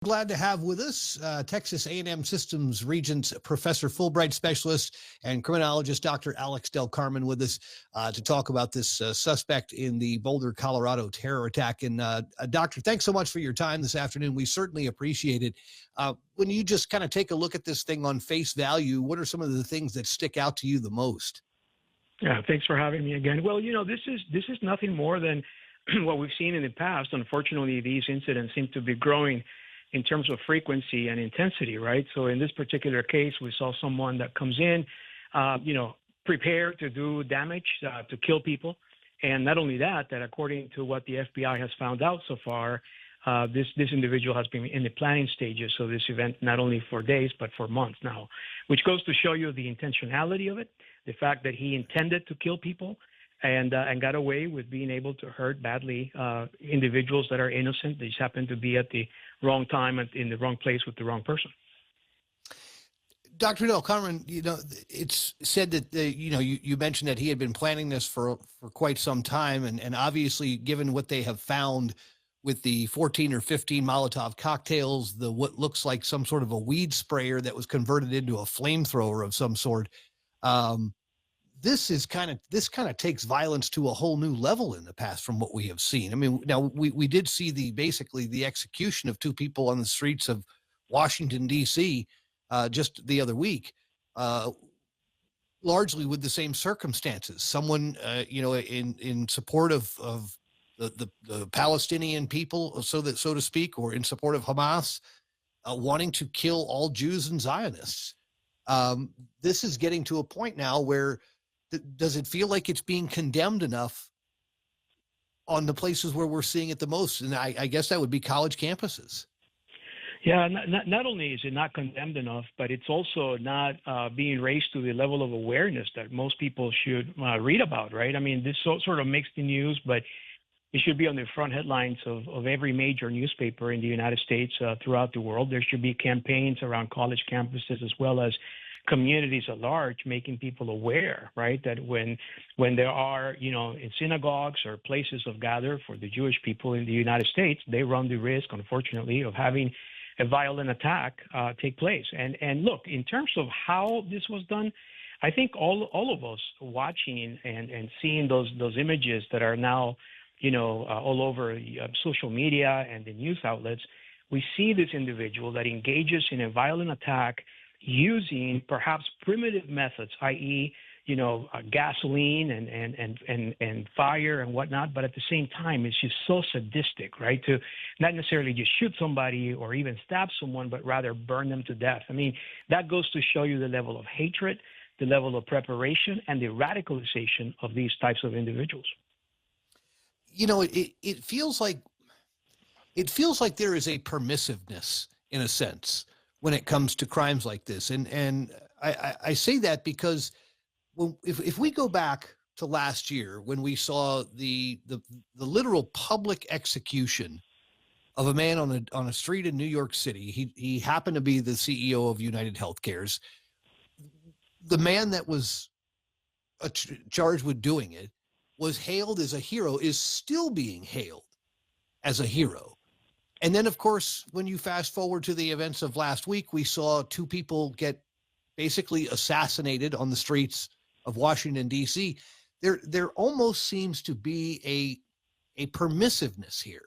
Glad to have with us Texas A&M Systems Regents Professor Fulbright Specialist and Criminologist Dr. Alex Del Carmen with us to talk about this suspect in the Boulder, Colorado terror attack. And Doctor, thanks so much for your time this afternoon. We certainly appreciate it. When you just kind of take a look at this thing on face value, what are some of the things that stick out to you the most? Yeah, thanks for having me again. Well, this is nothing more than what we've seen in the past. Unfortunately, these incidents seem to be growing in terms of frequency and intensity, right? So in this particular case, we saw someone that comes in, prepared to do damage, to kill people. And not only that according to what the FBI has found out so far, this individual has been in the planning stages of this event, not only for days, but for months now, which goes to show you the intentionality of it, the fact that he intended to kill people and got away with being able to hurt badly individuals that are innocent. They just happen to be at the wrong time and in the wrong place with the wrong person. Dr. Del Carmen, it's said that, you mentioned that he had been planning this for quite some time. And obviously, given what they have found with the 14 or 15 Molotov cocktails, what looks like some sort of a weed sprayer that was converted into a flamethrower of some sort, this kind of takes violence to a whole new level in the past from what we have seen. I mean, now we did see basically the execution of two people on the streets of Washington, D.C. Just the other week, largely with the same circumstances. Someone, in support of the Palestinian people, so to speak, or in support of Hamas, wanting to kill all Jews and Zionists. This is getting to a point now where does it feel like it's being condemned enough on the places where we're seeing it the most? And I guess that would be college campuses. Yeah, not only is it not condemned enough, but it's also not being raised to the level of awareness that most people should read about, right? I mean, this sort of makes the news, but it should be on the front headlines of every major newspaper in the United States, throughout the world. There should be campaigns around college campuses as well as communities at large, making people aware, right, that when there are, in synagogues or places of gather for the Jewish people in the United States, they run the risk, unfortunately, of having a violent attack take place. And look, in terms of how this was done, I think all of us watching and seeing those images that are now, all over social media and the news outlets, we see this individual that engages in a violent attack using perhaps primitive methods, i.e., gasoline and fire and whatnot, but at the same time, it's just so sadistic, right? To not necessarily just shoot somebody or even stab someone, but rather burn them to death. I mean, that goes to show you the level of hatred, the level of preparation, and the radicalization of these types of individuals. It feels like there is a permissiveness in a sense when it comes to crimes like this. And I say that because if we go back to last year when we saw the literal public execution of a man on a street in New York City, he happened to be the CEO of United Healthcare's. The man that was charged with doing it was hailed as a hero, is still being hailed as a hero. And then, of course, when you fast forward to the events of last week, we saw two people get basically assassinated on the streets of Washington, D.C. There almost seems to be a permissiveness here,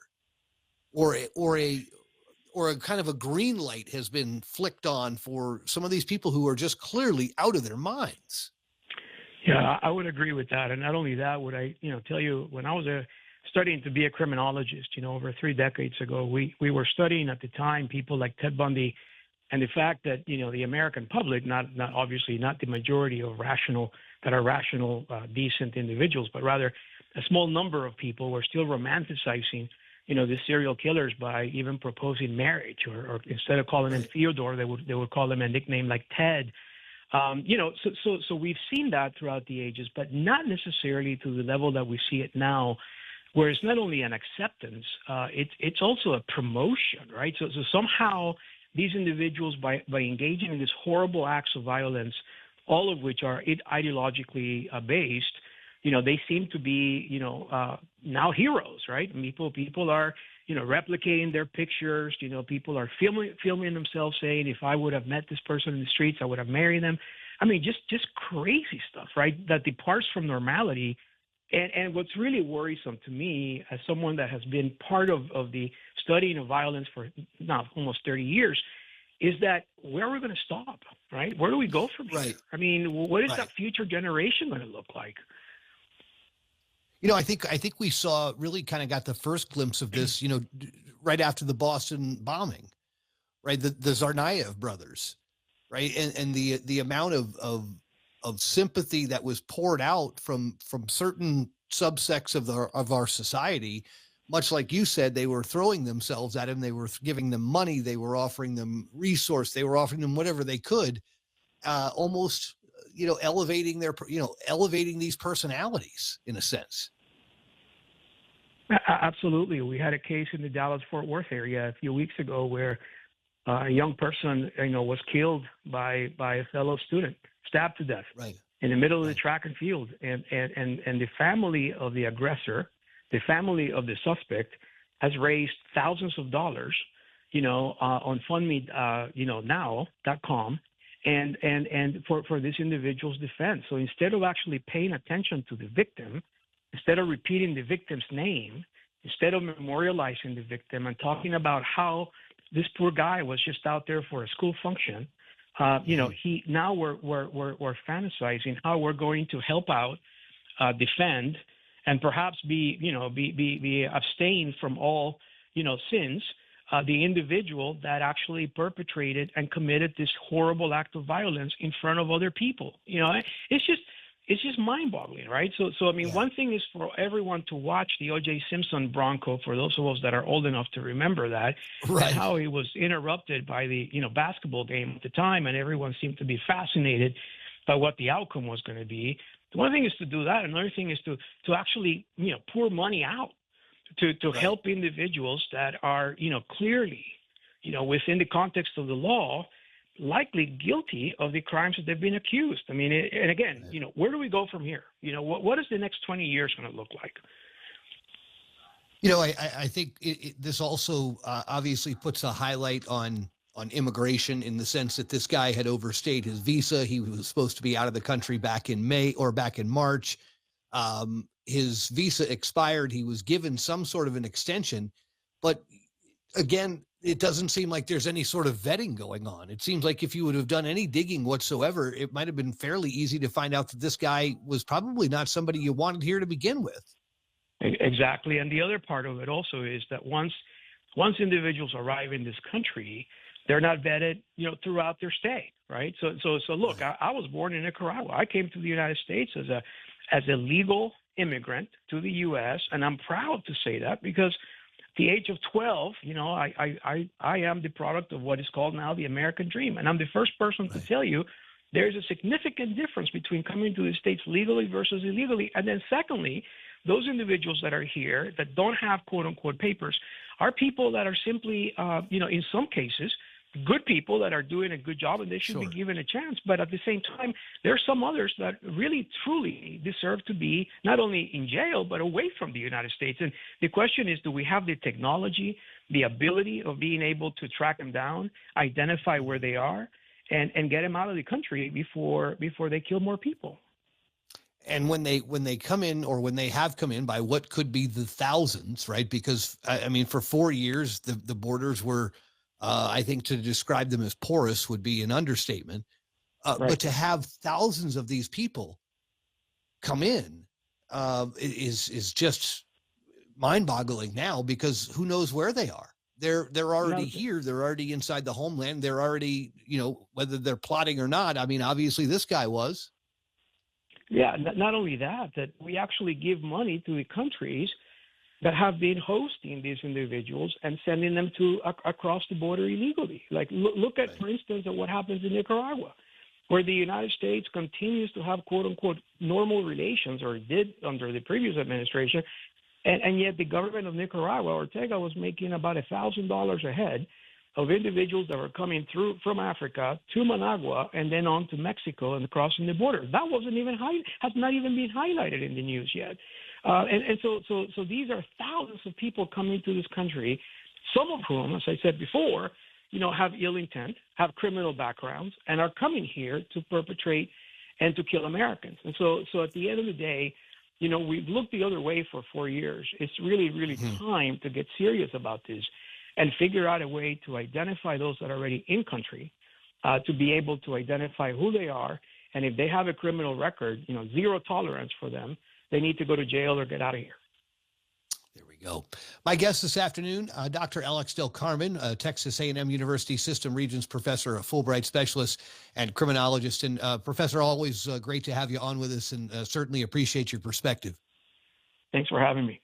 or a kind of a green light has been flicked on for some of these people who are just clearly out of their minds. Yeah, I would agree with that. And not only that, would I, tell you, when I was studying to be a criminologist, over 3 decades ago, we were studying at the time people like Ted Bundy, and the fact that, the American public, not obviously not the majority of rational, decent individuals, but rather a small number of people were still romanticizing, the serial killers by even proposing marriage, or instead of calling him Theodore, they would call him a nickname like Ted. So we've seen that throughout the ages, but not necessarily to the level that we see it now, where it's not only an acceptance, it's also a promotion, right? So somehow these individuals, by engaging in these horrible acts of violence, all of which are ideologically based, they seem to be, now heroes, right? People are, replicating their pictures. People are filming themselves saying, if I would have met this person in the streets, I would have married them. I mean, just crazy stuff, right? That departs from normality. And what's really worrisome to me, as someone that has been part of the studying of violence for now almost 30 years, is that where are we going to stop, right? Where do we go from here? Right. I mean, what is Right. that future generation going to look like? I think we saw really kind of got the first glimpse of this, right after the Boston bombing, right? The Tsarnaev brothers, right? And the amount of sympathy that was poured out from certain subsects of our society, much like you said, they were throwing themselves at him. They were giving them money. They were offering them resource. They were offering them whatever they could, almost, elevating elevating these personalities in a sense. Absolutely. We had a case in the Dallas-Fort Worth area a few weeks ago where a young person, was killed by a fellow student, stabbed to death, right, in the middle of the track and field. And the family of the aggressor, the family of the suspect, has raised thousands of dollars, on fundme, now.com, and for this individual's defense. So instead of actually paying attention to the victim, instead of repeating the victim's name, instead of memorializing the victim and talking about how this poor guy was just out there for a school function, we're fantasizing how we're going to help out, defend, and perhaps be abstained from all, sins, the individual that actually perpetrated and committed this horrible act of violence in front of other people. It's just mind-boggling, right? So I mean, One thing is for everyone to watch the O.J. Simpson Bronco, for those of us that are old enough to remember that, right, and how he was interrupted by the basketball game at the time, and everyone seemed to be fascinated by what the outcome was going to be. One thing is to do that. Another thing is to actually pour money out to right. help individuals that are clearly within the context of the law, likely guilty of the crimes that they've been accused. I mean, and again, where do we go from here? What is the next 20 years going to look like? I think this also obviously puts a highlight on immigration, in the sense that this guy had overstayed his visa. He was supposed to be out of the country back in March. His visa expired. He was given some sort of an extension, but again, it doesn't seem like there's any sort of vetting going on. It seems like if you would have done any digging whatsoever, it might have been fairly easy to find out that this guy was probably not somebody you wanted here to begin with. Exactly. And the other part of it also is that once individuals arrive in this country, they're not vetted, throughout their stay, right? So look, I was born in Nicaragua. I came to the United States as a legal immigrant to the U.S., and I'm proud to say that because at the age of 12, I am the product of what is called now the American dream. And I'm the first person to tell you there's a significant difference between coming to the States legally versus illegally. And then secondly, those individuals that are here that don't have quote unquote papers are people that are simply, in some cases, good people that are doing a good job and they should be given a chance. But at the same time, there are some others that really, truly deserve to be not only in jail, but away from the United States. And the question is, do we have the technology, the ability of being able to track them down, identify where they are, and get them out of the country before they kill more people? And when they come in, or when they have come in by what could be the thousands, right? Because I mean, for 4 years, the borders were, I think to describe them as porous would be an understatement. Right. But to have thousands of these people come in is just mind-boggling now, because who knows where they are. They're already here. They're already inside the homeland. They're already, whether they're plotting or not. I mean, obviously this guy was. Yeah, not only that we actually give money to the countries that have been hosting these individuals and sending them across the border illegally. Like look at, for instance, at what happens in Nicaragua, where the United States continues to have quote unquote normal relations, or did under the previous administration, and yet the government of Nicaragua, Ortega, was making about $1,000 a head of individuals that were coming through from Africa to Managua and then on to Mexico and crossing the border. That has not even been highlighted in the news yet. So these are thousands of people coming to this country, some of whom, as I said before, have ill intent, have criminal backgrounds, and are coming here to perpetrate and to kill Americans. And so at the end of the day, we've looked the other way for 4 years. It's really, really time to get serious about this and figure out a way to identify those that are already in country, to be able to identify who they are. And if they have a criminal record, zero tolerance for them. They need to go to jail or get out of here. There we go. My guest this afternoon, Dr. Alex Del Carmen, Texas A&M University System Regents Professor, a Fulbright Specialist, and criminologist. And Professor, always great to have you on with us, and certainly appreciate your perspective. Thanks for having me.